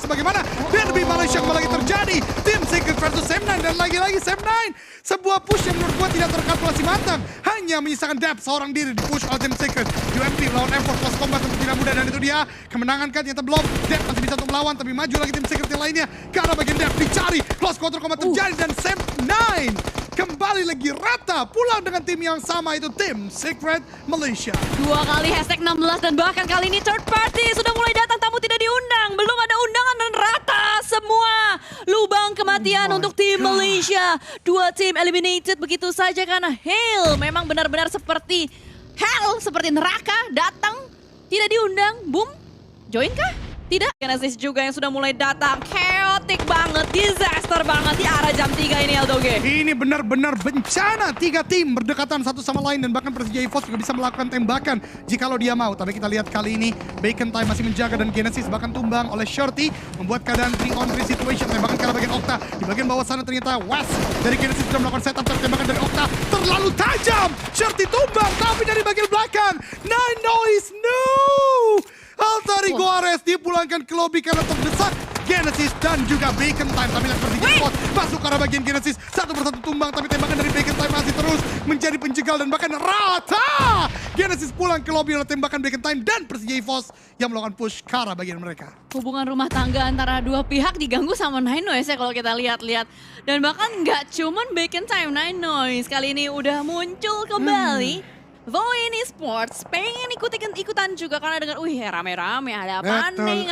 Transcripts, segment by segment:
bagaimana. Derby Malaysia kembali lagi terjadi. Tim Secret versus Sam9 dan lagi-lagi Sam9. Sebuah push yang menurut gua tidak terkalkulasi matang. Hanya menyisakan Dap seorang diri di push oleh Tim Secret. UMP melawan Effort close combat tentu tidak mudah dan itu dia. Kemenangan kan ternyata belum. Dap masih bisa untuk melawan tapi maju lagi Tim Secret yang lainnya. Ke arah bagian Dap dicari. Close quarter combat terjadi dan Sam9 kembali lagi rata pulang dengan tim yang sama itu Tim Secret Malaysia. 2 kali hashtag 16 dan bahkan kali ini third party sudah mulai datang, tamu tidak diundang. Belum ada undangan dan rata semua. Lubang kematian untuk tim Malaysia. 2 tim eliminated begitu saja karena Hale memang benar-benar seperti hell, seperti neraka, datang, tidak diundang, boom, join kah? Tidak. Genesis juga yang sudah mulai datang. Chaotic banget, disaster banget di arah jam 3 ini LDOG. Ini benar-benar bencana. 3 tim berdekatan satu sama lain dan bahkan Persija EVOS juga bisa melakukan tembakan jikalau dia mau. Tapi kita lihat kali ini Bacon Time masih menjaga dan Genesis bahkan tumbang oleh Shorty membuat keadaan 3-on-3 situation. Tembakan ke arah bagian Okta. Di bagian bawah sana ternyata West dari Genesis sudah melakukan setup tembakan dari Okta. Terlalu tajam. Shorty tumbang tapi dari bagian belakang. Nine Noise, no! Altari Guares dipulangkan ke lobby karena terdesak Genesis dan juga Bacon Time. Tapi lihat Persija EVOS masuk ke arah bagian Genesis. Satu persatu tumbang tapi tembakan dari Bacon Time masih terus menjadi penjegal dan bahkan rata. Genesis pulang ke lobby oleh tembakan Bacon Time dan Persija EVOS yang melakukan push ke arah bagian mereka. Hubungan rumah tangga antara dua pihak diganggu sama Nine Noise ya kalau kita lihat-lihat. Dan bahkan nggak cuman Bacon Time, Nine Noise kali ini udah muncul kembali. Voin Esports pengen ikutan juga karena dengan rame-rame ada apa nih.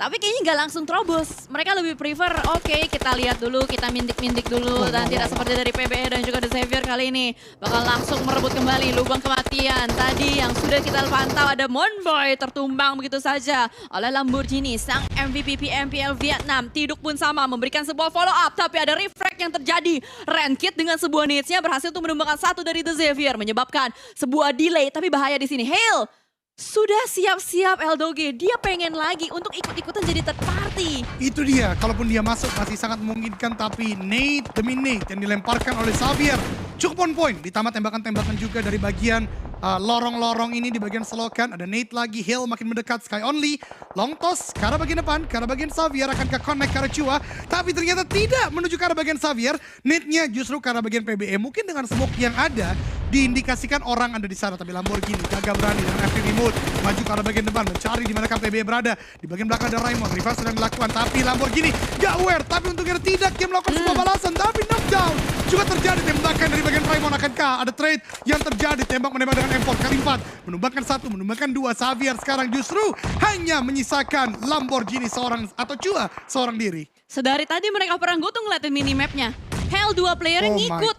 Tapi kayaknya nggak langsung terobos. Mereka lebih prefer oke, kita lihat dulu, kita mindik-mindik dulu dan tidak seperti dari PBE dan juga The Xavier kali ini bakal langsung merebut kembali lubang kematian. Tadi yang sudah kita pantau ada Monboy tertumbang begitu saja oleh Lamborghini sang MVP PMPL Vietnam. Tiduk pun sama memberikan sebuah follow up tapi ada refract yang terjadi. Rankit dengan sebuah nades-nya berhasil untuk menumbangkan satu dari The Xavier menyebabkan sebuah delay tapi bahaya di sini. Hale sudah siap-siap LDOG, dia pengen lagi untuk ikut-ikutan jadi third party. Itu dia, kalaupun dia masuk masih sangat memungkinkan tapi nade demi nade yang dilemparkan oleh Xavier cukup on point. Ditambah tembakan-tembakan juga dari bagian lorong-lorong ini di bagian selokan. Ada nade lagi, Hale makin mendekat, Sky Only. Long toss ke arah bagian depan, ke arah bagian Xavier akan ke connect ke arah Chua. Tapi ternyata tidak menuju ke arah bagian Xavier. Nade-nya justru ke arah bagian PBE. Mungkin dengan smoke yang ada diindikasikan orang ada di sana. Tapi Lamborghini gagah berani dengan FPV mode. Maju ke arah bagian depan, mencari di mana PBE berada. Di bagian belakang ada Raimon, reverse sedang dilakukan. Tapi Lamborghini gak aware, tapi untungnya tidak. Dia melakukan sebuah balasan, tapi knockdown. Juga terjadi tembakan dari bagian Raimon. Akankah ada trade yang terjadi? Tembak menembak dengan M4 kali 4. Menumbangkan 1, menumbangkan 2. Xavier sekarang justru hanya menyisakan Lamborghini seorang atau Chua seorang diri. Sedari tadi mereka perang gue tuh ngeliatin minimapnya. Hell 2 player yang ngikut,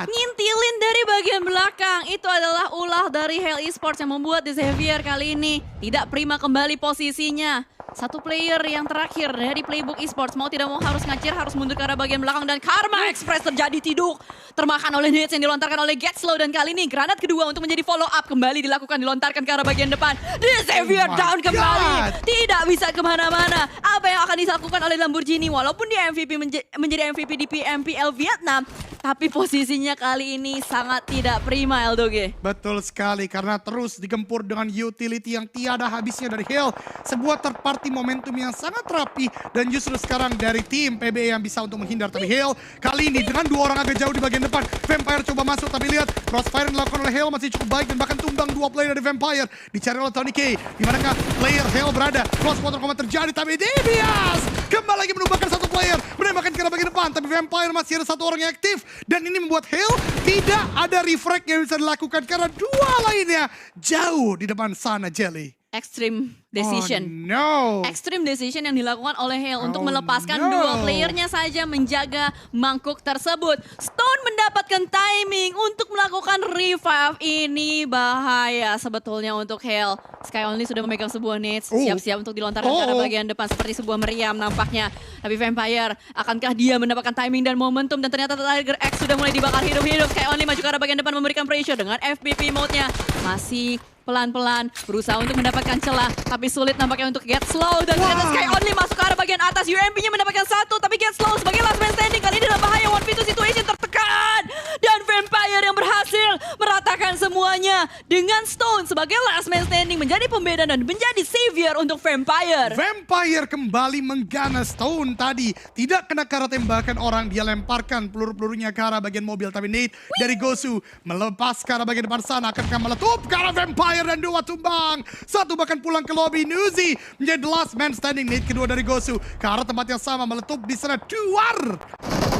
ngintilin dari bagian belakang. Itu adalah ulah dari Hell Esports yang membuat The Xavier kali ini tidak prima kembali posisinya. Satu player yang terakhir dari Playbook Esports mau tidak mau harus ngacir, harus mundur ke arah bagian belakang dan Karma Express terjadi tiduk. Termakan oleh nades yang dilontarkan oleh Getslow dan kali ini granat kedua untuk menjadi follow up kembali dilakukan, dilontarkan ke arah bagian depan. The Xavier down kembali, tidak bisa kemana-mana. Apa yang akan dilakukan oleh Lamborghini walaupun dia MVP menjadi MVP di PMPL Vietnam, tapi posisinya kali ini sangat tidak prima LDOG. Betul sekali karena terus digempur dengan utility yang tiada habisnya dari Hale. Sebuah third party momentum yang sangat rapi dan justru sekarang dari tim PBE yang bisa untuk menghindar. Tapi Hale kali ini dengan 2 orang agak jauh di bagian depan. Vampire coba masuk tapi lihat crossfire yang dilakukan oleh Hale masih cukup baik dan bahkan tumbang 2 player dari Vampire. Dicari oleh Tony K. Dimanakah player Hale berada? Cross quarter combat terjadi tapi Devias kembali lagi menumbangkan 1 player. Menembakkan ke arah bagian depan tapi Vampire masih ada 1 orang yang aktif. Dan ini membuat Hale tidak ada refract yang bisa dilakukan karena 2 lainnya jauh di depan sana Jelly. Extreme decision. Oh, no. Extreme decision yang dilakukan oleh Hale untuk melepaskan 2 playernya saja menjaga mangkuk tersebut. Stone mendapatkan timing untuk melakukan revive. Ini bahaya sebetulnya untuk Hale. Sky Only sudah memegang sebuah nades, siap-siap untuk dilontarkan ke arah bagian depan seperti sebuah meriam nampaknya. Tapi Vampire, akankah dia mendapatkan timing dan momentum? Dan ternyata Tiger X sudah mulai dibakar hidup-hidup. Sky Only maju ke arah bagian depan memberikan pressure dengan FPP mode-nya. Masih pelan-pelan berusaha untuk mendapatkan celah, tapi sulit nampaknya untuk Getslow. Dan ternyata Sky Only masuk ke arah bagian atas. UMP-nya mendapatkan 1, tapi Getslow sebagai last man standing kali ini dalam bahaya. 1v2 situation tertekan dan Vampire yang berhasil meratakan semuanya. Zona dengan Stone sebagai last man standing menjadi pembeda dan menjadi savior untuk Vampire. Vampire kembali menggana Stone tadi. Tidak kena ke arah tembakan orang. Dia lemparkan peluru-pelurunya ke arah bagian mobil. Tapi Nate dari Gosu melepas ke arah bagian depan sana. Akankah meletup ke arah Vampire dan 2 tumbang. 1 bahkan pulang ke lobby. Nuzi menjadi the last man standing. Nate kedua dari Gosu ke arah tempat yang sama. Meletup di sana. Duar.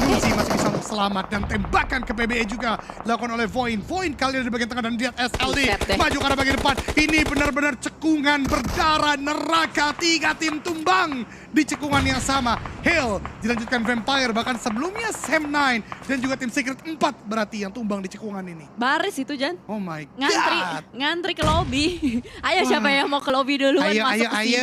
Nuzi masih bisa untuk selamat. Dan tembakan ke PBE juga dilakukan oleh Voin. Voin kali ini di bagian tengah dan lihat SLD. Maju ke arah bagian depan. Ini benar-benar cekungan berdarah neraka. 3 tim tumbang di cekungan yang sama. Hale dilanjutkan Vampire. Bahkan sebelumnya Sam9 dan juga tim Secret 4 berarti yang tumbang di cekungan ini. Baris itu Jan. Oh my Ngantri, god. ngantri ke lobby. Ayo siapa yang mau ke lobby duluan masuk ke sini.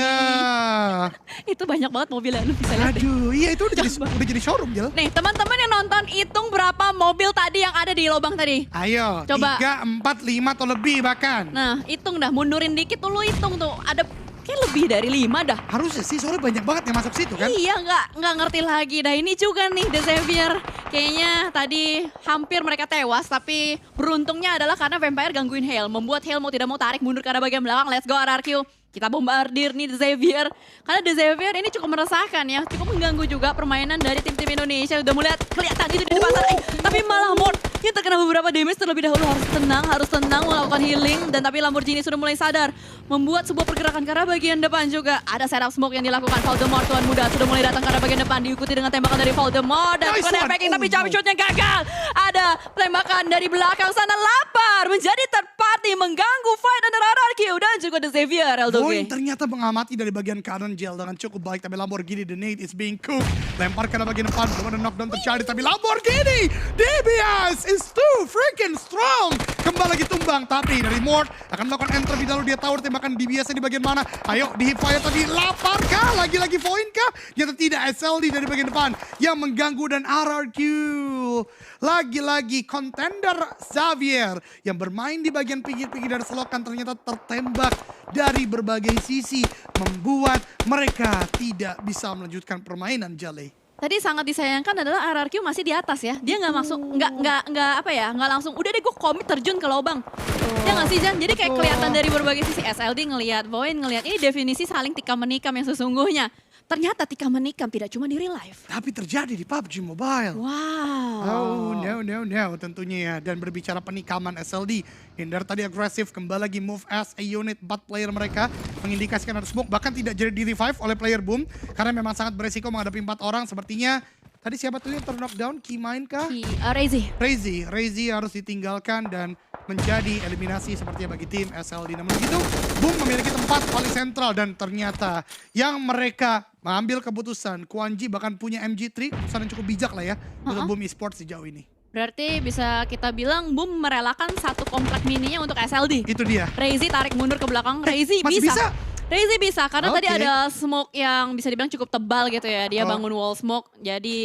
Itu banyak banget mobil lu bisa lihat deh. Aduh, iya itu udah jadi showroom, Jel. Nih teman-teman yang nonton hitung berapa mobil tadi yang ada di lubang tadi. Ayo, Coba. 3, 4, 5 atau lebih bahkan. Nah hitung dah, mundurin dikit tuh lu hitung tuh. Ada kayak lebih dari 5 dah. Harusnya sih, soalnya banyak banget yang masuk situ kan. Iya nggak ngerti lagi. Nah ini juga nih The Savior. Kayaknya tadi hampir mereka tewas. Tapi beruntungnya adalah karena Vampire gangguin Hale. Membuat Hale mau tidak mau tarik mundur ke arah bagian belakang. Let's go RRQ. Kita bombardir nih The Savior. Karena The Savior ini cukup meresahkan ya. Cukup mengganggu juga permainan dari tim-tim Indonesia. Udah mulai kelihatan itu di depan sana. Tapi malah Mort yang terkena beberapa damage terlebih dahulu. Harus tenang melakukan healing. Dan tapi Lamborghini sudah mulai sadar. Membuat sebuah pergerakan ke arah bagian depan juga. Ada setup smoke yang dilakukan. Voldemort tuan muda sudah mulai datang ke arah bagian depan. Diikuti dengan tembakan dari Voldemort. Dan Nice one. tapi jump shotnya gagal. Ada tembakan dari belakang sana. Lapar menjadi third party mengganggu fight antara RRQ dan juga The Savior. Voin ternyata mengamati dari bagian kanan Jel dengan cukup baik. Tapi Lamborghini The Nate is being cooked. Lempar ke arah bagian depan. Belum ada knockdown terjadi. Tapi Lamborghini DBS is too freaking strong. Kembali lagi tumbang. Tapi dari Mort akan melakukan enter lebih dahulu. Dia tower tembakan DBS di bagian mana. Ayo di hip fire tadi. Lapar kah? Lagi-lagi Voin kah? Ternyata tidak. SLD dari bagian depan yang mengganggu. Dan RRQ lagi-lagi contender Xavier yang bermain di bagian pinggir-pinggir dari selokan ternyata tertembak dari berbagai sisi, membuat mereka tidak bisa melanjutkan permainan Jale. Tadi sangat disayangkan adalah RRQ masih di atas ya. Dia nggak masuk, nggak langsung. Udah deh gue komit terjun ke lubang. Ya nggak sih Jan? Jadi kayak kelihatan dari berbagai sisi. SLD ngelihat, Voin ngelihat. Ini definisi saling tikam menikam yang sesungguhnya. Ternyata tikam menikam tidak cuma di real life. Tapi terjadi di PUBG Mobile. Wow. Oh no tentunya ya. Dan berbicara penikaman SLD. Hindar tadi agresif, kembali lagi move as a unit. 4 player mereka mengindikasikan ada smoke. Bahkan tidak jadi di revive oleh player Boom. Karena memang sangat beresiko menghadapi 4 orang. Sepertinya tadi siapa tuh yang knockdown? Keymind kah? Rezi harus ditinggalkan dan menjadi eliminasi sepertinya bagi tim SLD. Namun begitu, Boom memiliki tempat paling sentral dan ternyata yang mereka mengambil keputusan. Kwanji bahkan punya MG3, keputusan yang cukup bijak lah ya untuk Boom Esports sejauh ini. Berarti bisa kita bilang Boom merelakan satu komplek mininya untuk SLD. Itu dia. Rezi tarik mundur ke belakang. Rezi masih bisa? Rezi bisa karena tadi Oke. ada smoke yang bisa dibilang cukup tebal gitu ya. Dia Oh. bangun wall smoke. Jadi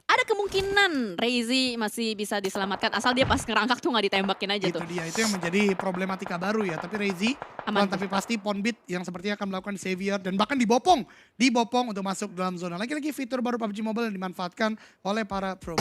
ada kemungkinan Rezi masih bisa diselamatkan asal dia pas ngerangkak tuh nggak ditembakin aja Itu tuh. dia, itu yang menjadi problematika baru ya. Tapi Rezi, Aman. tapi pasti Ponbit yang sepertinya akan melakukan savior dan bahkan dibopong untuk masuk dalam zona. Lagi-lagi fitur baru PUBG Mobile yang dimanfaatkan oleh para pro.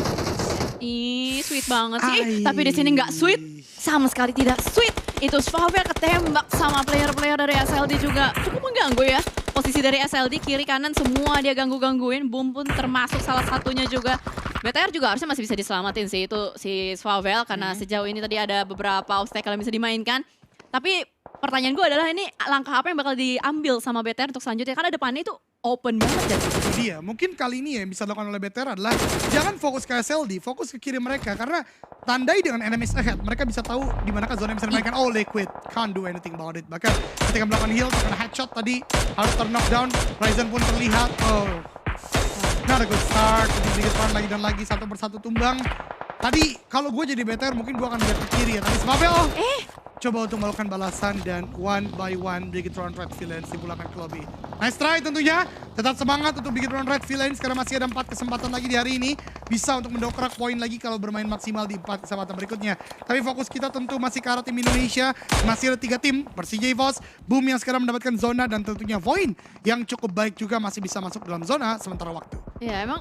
Ih, sweet banget sih. Ai. Tapi di sini nggak sweet, sama sekali tidak sweet. Itu Svavel ketembak sama player-player dari SLD juga cukup mengganggu ya. Posisi dari SLD kiri kanan semua dia gangguin. Boom pun termasuk salah satunya juga. BTR juga harusnya masih bisa diselamatin sih itu si Svavel karena sejauh ini tadi ada beberapa obstacle yang bisa dimainkan. Tapi pertanyaan gue adalah ini langkah apa yang bakal diambil sama BTR untuk selanjutnya karena depannya itu open banget dan Itu dia. Mungkin kali ini ya yang bisa dilakukan oleh BTR adalah jangan fokus ke SLD, fokus ke kiri mereka karena tandai dengan enemies ahead. Mereka bisa tahu di manakah zona yang bisa dimainkan. Oh, Liquid can't do anything about it. Bahkan ketika melakukan heal, terkena headshot tadi harus knockdown. Ryzen pun terlihat. Oh, not a good start. Sedikit lagi dan lagi satu persatu tumbang. Tadi kalau gue jadi BTR mungkin gue akan lihat ke kiri ya. Tapi Smavel coba untuk melakukan balasan dan one by one Bigetron Red Villains dipulangkan ke lobby. Nice try tentunya. Tetap semangat untuk Bigetron Red Villains karena masih ada 4 kesempatan lagi di hari ini. Bisa untuk mendokrak poin lagi kalau bermain maksimal di 4 kesempatan berikutnya. Tapi fokus kita tentu masih ke arah tim Indonesia. Masih ada 3 tim. Persija EVOS, Boom yang sekarang mendapatkan zona dan tentunya Voin yang cukup baik juga masih bisa masuk dalam zona sementara waktu. ya emang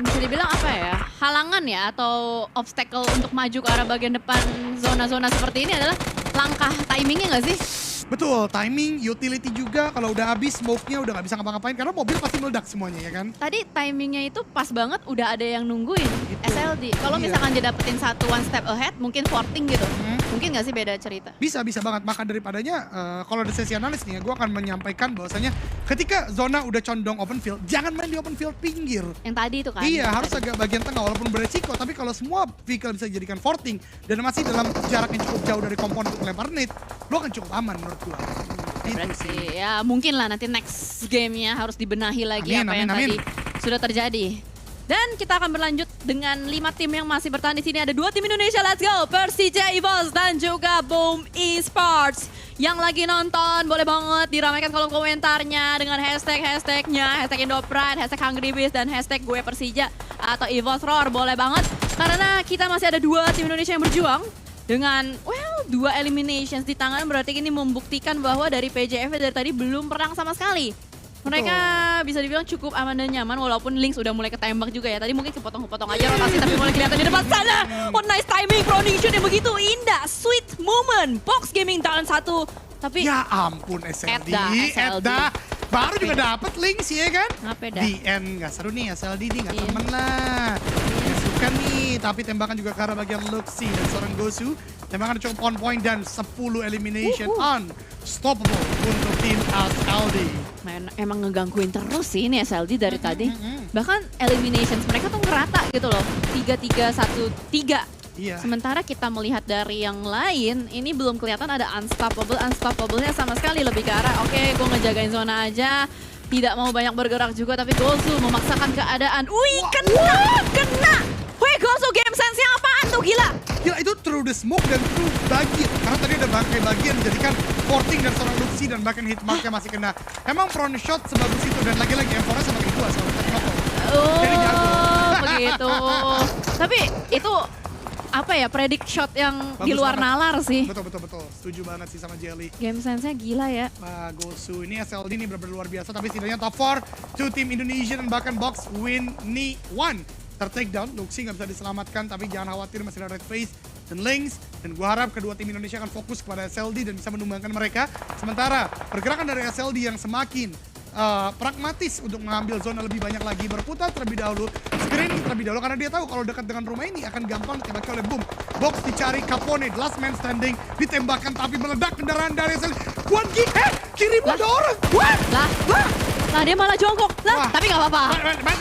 bisa dibilang apa ya, halangan ya atau obstacle untuk maju ke arah bagian depan zona-zona seperti ini adalah langkah timingnya nggak sih? Betul, timing, utility juga. Kalau udah habis smoke-nya udah nggak bisa ngapa-ngapain karena mobil pasti meledak semuanya ya kan. Tadi timingnya itu pas banget, udah ada yang nungguin Gitu. SLD. Kalau Iya. misalkan dia dapetin satu one step ahead, mungkin porting gitu. Mungkin nggak sih beda cerita? Bisa banget. Maka daripadanya kalau ada sesi analis nih ya, gue akan menyampaikan bahwasanya ketika zona udah condong open field, jangan main di open field pinggir. Yang tadi itu kan? Iya, yang harus tadi. agak bagian tengah walaupun beresiko. Tapi kalau semua vehicle bisa dijadikan forting dan masih dalam jarak yang cukup jauh dari kompon untuk lempar nade, lo akan cukup aman menurut gue. Gitu Berarti ya mungkin lah nanti next gamenya harus dibenahi lagi Amin, apa yang amin. tadi sudah terjadi. Dan kita akan berlanjut dengan 5 tim yang masih bertahan di sini. Ada 2 tim Indonesia, let's go! Persija EVOS dan juga Boom Esports. Yang lagi nonton, boleh banget diramaikan kolom komentarnya dengan hashtag-hashtagnya, hashtag Indopride, hashtag Hungry Beast, dan hashtag gue Persija atau EVOS Roar. Boleh banget, karena kita masih ada 2 tim Indonesia yang berjuang. Dengan, 2 eliminations di tangan, berarti ini membuktikan bahwa dari PJF dari tadi belum perang sama sekali. Mereka bisa dibilang cukup aman dan nyaman walaupun Lynx udah mulai ketembak juga ya. Tadi mungkin kepotong-kepotong aja rotasi tapi mulai kelihatan di depan sana. Oh nice timing, Prodiction yang begitu indah. Sweet moment, Box Gaming down 1. Tapi Ya ampun SLD, SLD. Edda. Baru juga dapet links ya kan? Ngapain dah? Di end, gak seru nih SLD nih, gak Iya. temen lah. Gak suka nih, tapi tembakan juga ke arah bagian Luxi dan seorang Gosu. Tembakan cukup on point dan 10 elimination unstoppable untuk tim SLD. Emang ngegangguin terus sih ini SLD dari tadi. Bahkan eliminations mereka tuh ngerata gitu loh. 3-3-1-3. Iya. Sementara kita melihat dari yang lain, ini belum kelihatan ada unstoppable-nya sama sekali. Lebih ke arah, oke gue ngejagain zona aja. Tidak mau banyak bergerak juga, tapi Gosu memaksakan keadaan. Wih, kena! Wih, Gosu game sense-nya apaan tuh, gila? Gila itu through the smoke dan through bagian. Karena tadi ada bangkai bagian menjadikan porting dan seorang Luxi dan bahkan hitmarknya masih kena. Emang front shot sebagus itu dan lagi-lagi M4-nya sama kayak gua sama Teknoko. Jadi jago. Oh, begitu. Tapi itu apa ya, predict shot yang di Bagus luar banget. nalar sih. Betul. Setuju banget sih sama Jelly. Game sense-nya gila ya. Gosu ini SLD ini benar-benar luar biasa tapi setidaknya top 4 2 tim Indonesia dan bahkan Box win ni 1 ter-take down. Luxi nggak bisa diselamatkan tapi jangan khawatir masih ada Red Face dan Lynx dan gua harap kedua tim Indonesia akan fokus kepada SLD dan bisa menumbangkan mereka. Sementara pergerakan dari SLD yang semakin pragmatis untuk mengambil zona lebih banyak lagi, berputar terlebih dahulu, screening terlebih dahulu karena dia tahu kalau dekat dengan rumah ini akan gampang ditembaki oleh Boom. Box dicari Capone, last man standing, ditembakkan tapi meledak kendaraan dari SLD. Kuan Gi, kiri ada orang. What? Lah dia malah jongkok. Lah, Wah. tapi gak apa-apa.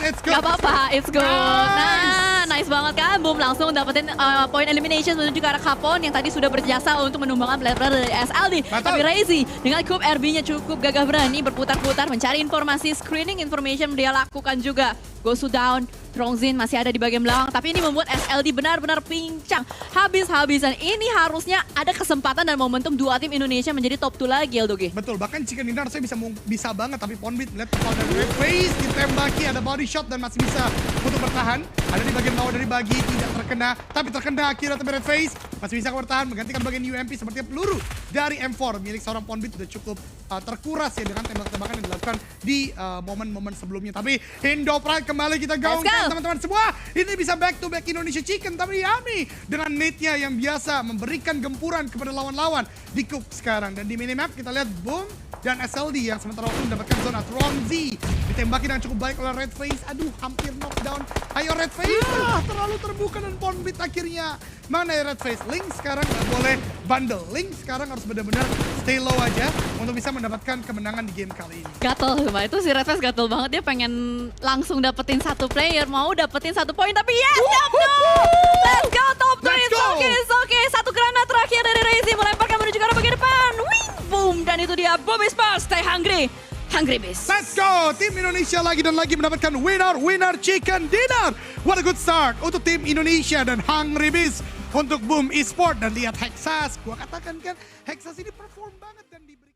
It's good. Gak apa-apa, it's good. Nice. Nah, nice banget kan. Boom langsung dapetin point elimination menuju ke arah Capone yang tadi sudah berjasa untuk menumbangkan player-player dari SLD. Betul. Tapi Razy dengan Cube RB-nya cukup gagah berani berputar-putar mencari informasi, screening information dia lakukan juga. Gosu down, Trongzin masih ada di bagian belakang, tapi ini membuat SLD benar-benar pincang. Habis-habisan ini harusnya ada kesempatan dan momentum dua tim Indonesia menjadi top 2 lagi, Eldogi. Betul, bahkan Chicken Dinner saya bisa banget tapi Ponbit melihat kepala dari Red Face ditembaki, ada body shot dan masih bisa untuk bertahan. Ada di bagian bawah dari bagi, tidak terkena, tapi terkena akhirnya tapi Red Face masih bisa bertahan menggantikan bagian UMP seperti peluru dari M4 milik seorang Ponbit sudah cukup terkuras ya dengan tembak-tembakan yang dilakukan di momen-momen sebelumnya. Tapi Indo Pride kembali kita gaungkan teman-teman semua. Ini bisa back to back Indonesia Chicken tapi Yami dengan nade-nya yang biasa memberikan gempuran kepada lawan-lawan di Cook sekarang. Dan di minimap kita lihat Boom dan SLD yang sementara waktu mendapatkan zona. Trongzi ditembaki dengan cukup baik oleh Red Face. Aduh, hampir knockdown. Ayo Red Face, terlalu terbuka dan Ponbit akhirnya. Mana ya Red Face? Link sekarang nggak boleh bundle. Link sekarang harus benar-benar stay low aja untuk bisa mendapatkan kemenangan di game kali ini. Gatel, Mbak. Itu si Red Face gatel banget. Dia pengen langsung dapetin satu player, mau dapetin satu poin. Tapi yes, top 2! Let's go, top 2! Let's go! It's okay. Satu granat terakhir dari Razy melemparkan menuju ke arah bagian depan. Wing, boom. Dan itu dia, Boom Esports, stay hungry. Hungry Beast. Let's go! Tim Indonesia lagi dan lagi mendapatkan winner Chicken Dinner. What a good start untuk tim Indonesia dan Hungry Beast untuk Boom Esports. Dan lihat Hexas, gua katakan kan Hexas ini perform banget dan diberi